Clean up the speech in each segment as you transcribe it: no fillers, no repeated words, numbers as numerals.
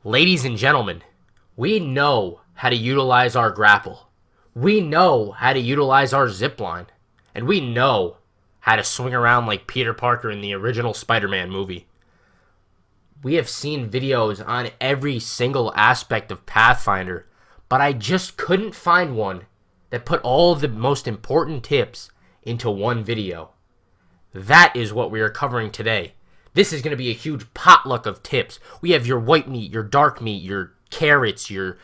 Ladies and gentlemen, we know how to utilize our grapple. We know how to utilize our zipline. And we know how to swing around like Peter Parker in the original Spider-Man movie. We have seen videos on every single aspect of Pathfinder, but I just couldn't find one that put all of the most important tips into one video. That is what we are covering today. This is going to be a huge potluck of tips. We have your white meat, your dark meat, your carrots, your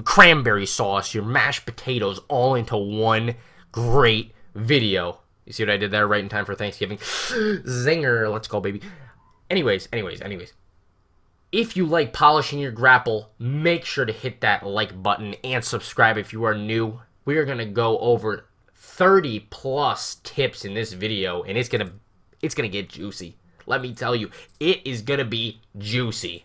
cranberry sauce, your mashed potatoes, all into one great video. You see what I did there? Right in time for Thanksgiving. Zinger. Let's go, baby. Anyways. If you like polishing your grapple, make sure to hit that like button and subscribe if you are new. We are going to go over 30 plus tips in this video, and it's going to get juicy. Let me tell you, it is going to be juicy.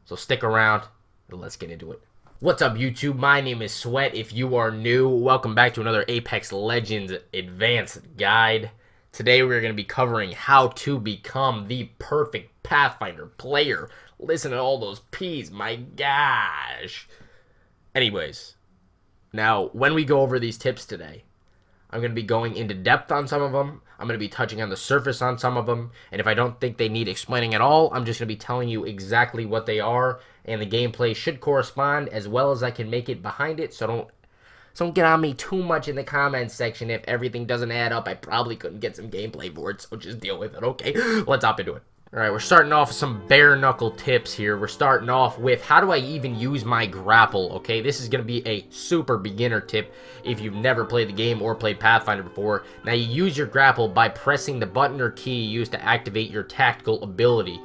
So stick around, and let's get into it. What's up, YouTube? My name is Sweat. If you are new, welcome back to another Apex Legends Advanced Guide. Today, we're going to be covering how to become the perfect Pathfinder player. Listen to all those P's, my gosh. Anyways, now, when we go over these tips today, I'm going to be going into depth on some of them. I'm going to be touching on the surface on some of them. And if I don't think they need explaining at all, I'm just going to be telling you exactly what they are. And the gameplay should correspond as well as I can make it behind it. So don't get on me too much in the comments section. If everything doesn't add up, I probably couldn't get some gameplay for it. So just deal with it, okay? Let's hop into it. Alright, we're starting off with some bare knuckle tips here. We're starting off with how do I even use my grapple, okay? This is going to be a super beginner tip if you've never played the game or played Pathfinder before. Now, you use your grapple by pressing the button or key used to activate your tactical ability.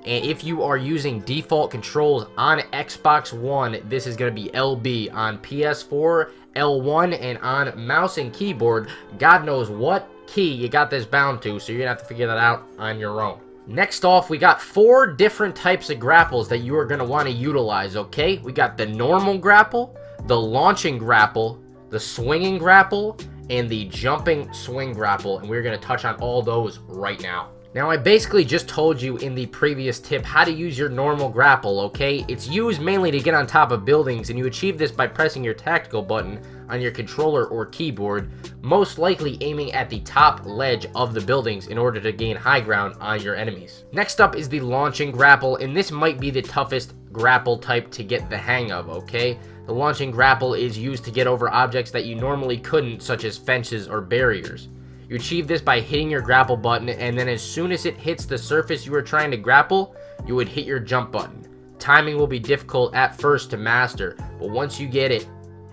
And if you are using default controls on Xbox One, this is going to be LB. On PS4, L1, and on mouse and keyboard, God knows what key you got this bound to, so you're going to have to figure that out on your own. Next off, we got 4 different types of grapples that you are going to want to utilize, okay? We got the normal grapple, the launching grapple, the swinging grapple, and the jumping swing grapple, and we're going to touch on all those right now. Now, I basically just told you in the previous tip how to use your normal grapple, okay? It's used mainly to get on top of buildings, and you achieve this by pressing your tactical button on your controller or keyboard, most likely aiming at the top ledge of the buildings in order to gain high ground on your enemies. Next up is the launching grapple, and this might be the toughest grapple type to get the hang of, okay? The launching grapple is used to get over objects that you normally couldn't, such as fences or barriers. You achieve this by hitting your grapple button, and then as soon as it hits the surface you are trying to grapple, you would hit your jump button. Timing will be difficult at first to master, but once you get it,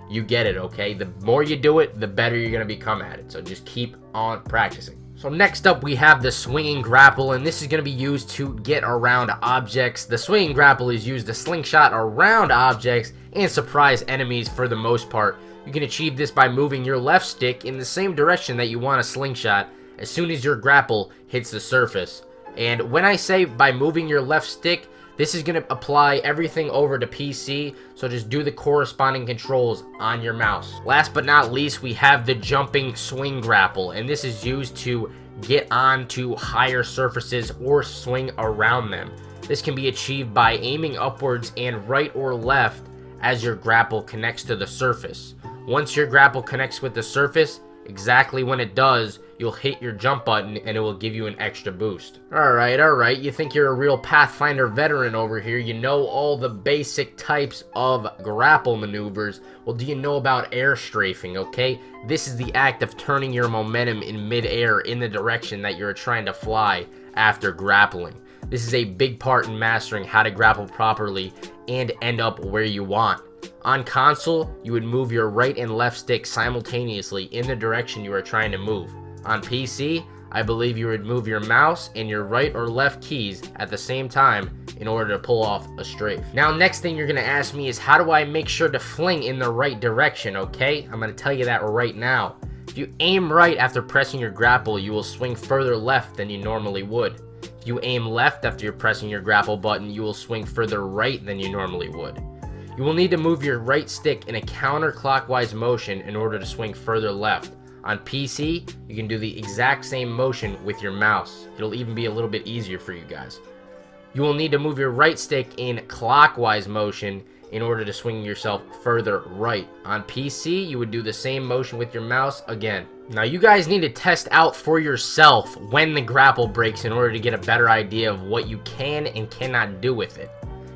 you get it, okay? The more you do it, the better you're going to become at it, so just keep on practicing. So next up, we have the swinging grapple, and this is going to be used to get around objects. The swinging grapple is used to slingshot around objects and surprise enemies for the most part. You can achieve this by moving your left stick in the same direction that you want to slingshot as soon as your grapple hits the surface. And when I say by moving your left stick, this is going to apply everything over to PC, so just do the corresponding controls on your mouse. Last but not least, we have the jumping swing grapple, and this is used to get onto higher surfaces or swing around them. This can be achieved by aiming upwards and right or left as your grapple connects to the surface. Once your grapple connects with the surface, exactly when it does, you'll hit your jump button and it will give you an extra boost. Alright, you think you're a real Pathfinder veteran over here. You know all the basic types of grapple maneuvers. Well, do you know about air strafing, okay? This is the act of turning your momentum in mid-air in the direction that you're trying to fly after grappling. This is a big part in mastering how to grapple properly and end up where you want. On console, you would move your right and left stick simultaneously in the direction you are trying to move. On PC, I believe you would move your mouse and your right or left keys at the same time in order to pull off a strafe. Now, next thing you're going to ask me is how do I make sure to fling in the right direction, okay? I'm going to tell you that right now. If you aim right after pressing your grapple, you will swing further left than you normally would. If you aim left after you're pressing your grapple button, you will swing further right than you normally would. You will need to move your right stick in a counterclockwise motion in order to swing further left. On PC, you can do the exact same motion with your mouse. It'll even be a little bit easier for you guys. You will need to move your right stick in clockwise motion in order to swing yourself further right. On PC, you would do the same motion with your mouse again. Now, you guys need to test out for yourself when the grapple breaks in order to get a better idea of what you can and cannot do with it.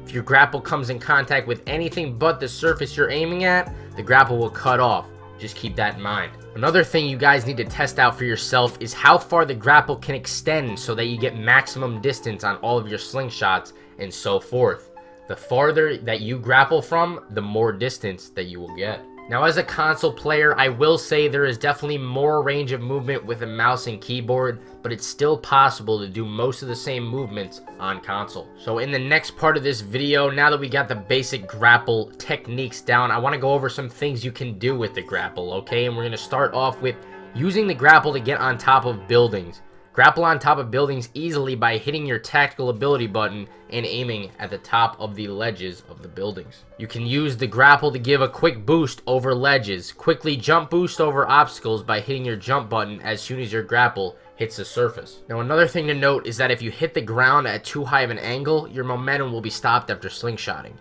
If your grapple comes in contact with anything but the surface you're aiming at, the grapple will cut off. Just keep that in mind. Another thing you guys need to test out for yourself is how far the grapple can extend so that you get maximum distance on all of your slingshots and so forth. The farther that you grapple from, the more distance that you will get. Now, as a console player, I will say there is definitely more range of movement with a mouse and keyboard, but it's still possible to do most of the same movements on console. So in the next part of this video, now that we got the basic grapple techniques down, I want to go over some things you can do with the grapple, okay? And we're going to start off with using the grapple to get on top of buildings. Grapple on top of buildings easily by hitting your tactical ability button and aiming at the top of the ledges of the buildings. You can use the grapple to give a quick boost over ledges. Quickly jump boost over obstacles by hitting your jump button as soon as your grapple hits the surface. Now, another thing to note is that if you hit the ground at too high of an angle, your momentum will be stopped after slingshotting.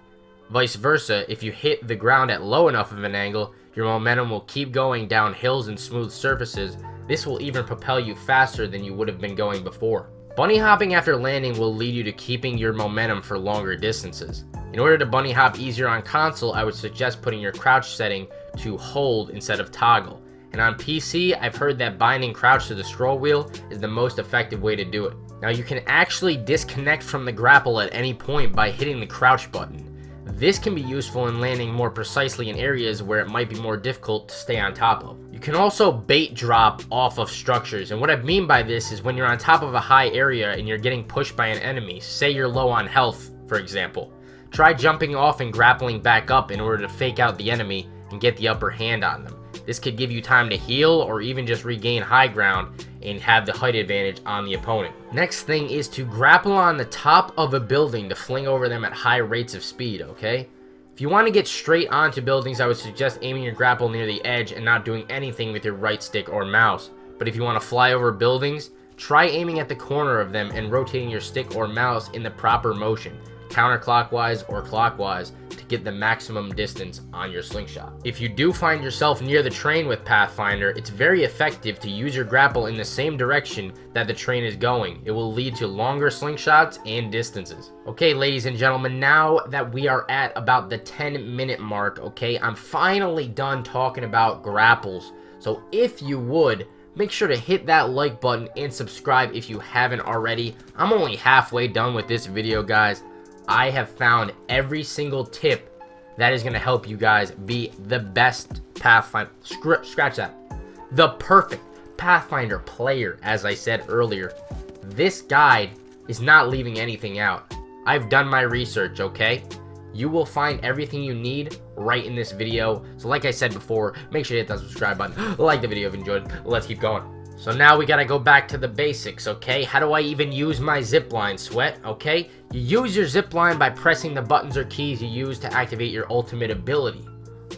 Vice versa, if you hit the ground at low enough of an angle, your momentum will keep going down hills and smooth surfaces. This will even propel you faster than you would have been going before. Bunny hopping after landing will lead you to keeping your momentum for longer distances. In order to bunny hop easier on console, I would suggest putting your crouch setting to hold instead of toggle. And on PC, I've heard that binding crouch to the scroll wheel is the most effective way to do it. Now, you can actually disconnect from the grapple at any point by hitting the crouch button. This can be useful in landing more precisely in areas where it might be more difficult to stay on top of. You can also bait drop off of structures, and what I mean by this is when you're on top of a high area and you're getting pushed by an enemy, say you're low on health, for example. Try jumping off and grappling back up in order to fake out the enemy and get the upper hand on them. This could give you time to heal or even just regain high ground and have the height advantage on the opponent. Next thing is to grapple on the top of a building to fling over them at high rates of speed, okay? If you want to get straight onto buildings, I would suggest aiming your grapple near the edge and not doing anything with your right stick or mouse. But if you want to fly over buildings, try aiming at the corner of them and rotating your stick or mouse in the proper motion, counterclockwise or clockwise, to get the maximum distance on your slingshot. If you do find yourself near the train with Pathfinder, it's very effective to use your grapple in the same direction that the train is going. It will lead to longer slingshots and distances. Okay, ladies and gentlemen, now that we are at about the 10-minute mark, okay, I'm finally done talking about grapples. So if you would, make sure to hit that like button and subscribe if you haven't already. I'm only halfway done with this video, guys. I have found every single tip that is going to help you guys be the best Pathfinder. Scratch that. The perfect Pathfinder player, as I said earlier. This guide is not leaving anything out. I've done my research, okay? You will find everything you need right in this video. So like I said before, make sure to hit that subscribe button. Like the video if you enjoyed it. Let's keep going. So now we gotta go back to the basics, okay? How do I even use my zipline, Sweat, okay? You use your zipline by pressing the buttons or keys you use to activate your ultimate ability.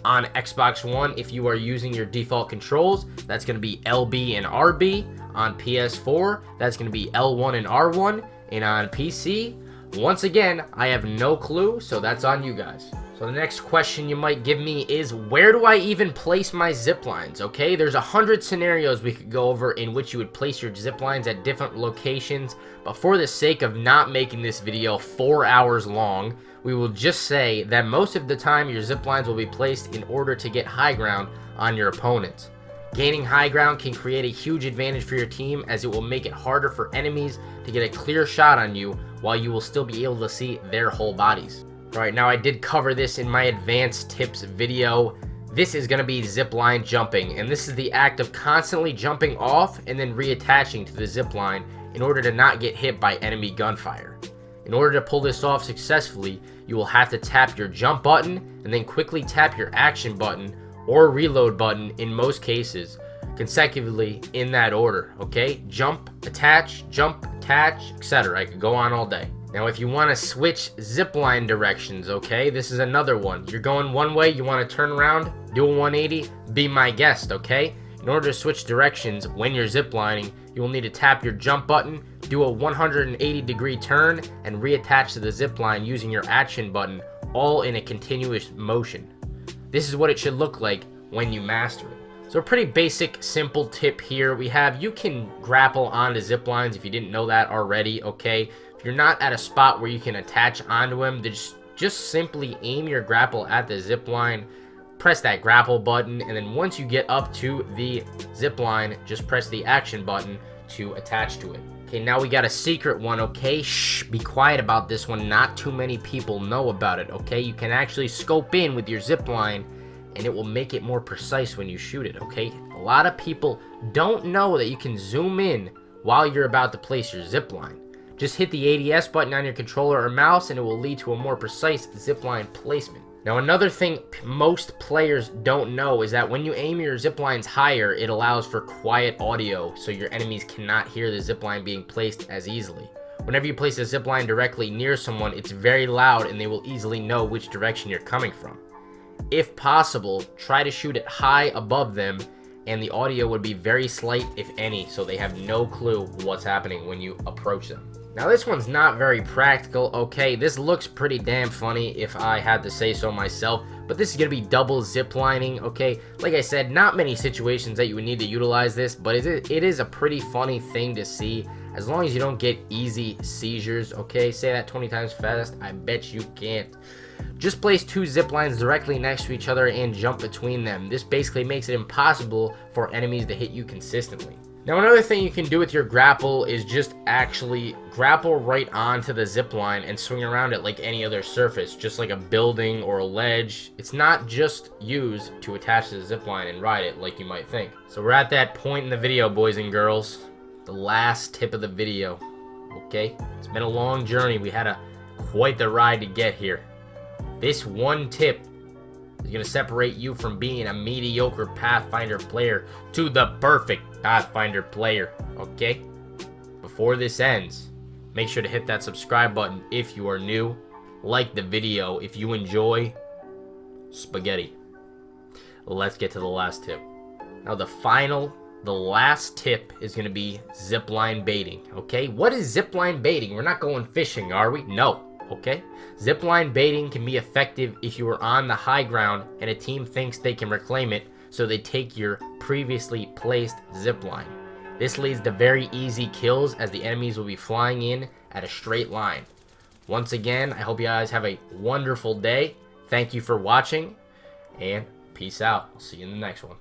On Xbox One, if you are using your default controls, that's gonna be LB and RB. On PS4, that's gonna be L1 and R1. And on PC, once again, I have no clue, so that's on you guys. So the next question you might give me is, where do I even place my ziplines? Okay, there's 100 scenarios we could go over in which you would place your ziplines at different locations, but for the sake of not making this video 4 hours long, we will just say that most of the time your ziplines will be placed in order to get high ground on your opponents. Gaining high ground can create a huge advantage for your team, as it will make it harder for enemies to get a clear shot on you while you will still be able to see their whole bodies. Alright, now I did cover this in my advanced tips video. This is going to be zipline jumping, and this is the act of constantly jumping off and then reattaching to the zipline in order to not get hit by enemy gunfire. In order to pull this off successfully, you will have to tap your jump button and then quickly tap your action button or reload button in most cases, consecutively in that order, okay? Jump, attach, etc. I could go on all day. Now, if you want to switch zipline directions, okay, this is another one. You're going one way, you want to turn around, do a 180, be my guest, okay? In order to switch directions when you're ziplining, you will need to tap your jump button do a 180-degree turn, and reattach to the zipline using your action button, all in a continuous motion. This is what it should look like when you master it. So a pretty basic, simple tip here. We have, you can grapple onto ziplines if you didn't know that already, okay? If you're not at a spot where you can attach onto them, just simply aim your grapple at the zipline, press that grapple button, and then once you get up to the zipline, just press the action button to attach to it. Okay, now we got a secret one, okay? Shh, be quiet about this one. Not too many people know about it, okay? You can actually scope in with your zipline, and it will make it more precise when you shoot it, okay? A lot of people don't know that you can zoom in while you're about to place your zipline. Just hit the ADS button on your controller or mouse, and it will lead to a more precise zipline placement. Now, another thing most players don't know is that when you aim your ziplines higher, it allows for quiet audio, so your enemies cannot hear the zipline being placed as easily. Whenever you place a zipline directly near someone, it's very loud, and they will easily know which direction you're coming from. If possible, try to shoot it high above them, and the audio would be very slight, if any, so they have no clue what's happening when you approach them. Now, this one's not very practical, okay? This looks pretty damn funny if I had to say so myself, but this is going to be double ziplining, okay? Like I said, not many situations that you would need to utilize this, but it is a pretty funny thing to see, as long as you don't get easy seizures, okay? Say that 20 times fast, I bet you can't. Just place two ziplines directly next to each other and jump between them. This basically makes it impossible for enemies to hit you consistently. Now, another thing you can do with your grapple is just actually grapple right onto the zipline and swing around it like any other surface, just like a building or a ledge. It's not just used to attach to the zipline and ride it like you might think. So we're at that point in the video, boys and girls. The last tip of the video, okay? It's been a long journey. We had quite the ride to get here. This one tip is going to separate you from being a mediocre Pathfinder player to the perfect Pathfinder player, okay? Before this ends, make sure to hit that subscribe button if you are new. Like the video if you enjoy spaghetti. Let's get to the last tip. Now, the last tip is going to be zipline baiting, okay? What is zipline baiting? We're not going fishing, are we? No. Okay? Zipline baiting can be effective if you are on the high ground and a team thinks they can reclaim it, so they take your previously placed zipline. This leads to very easy kills, as the enemies will be flying in at a straight line. Once again, I hope you guys have a wonderful day. Thank you for watching, and peace out. I'll see you in the next one.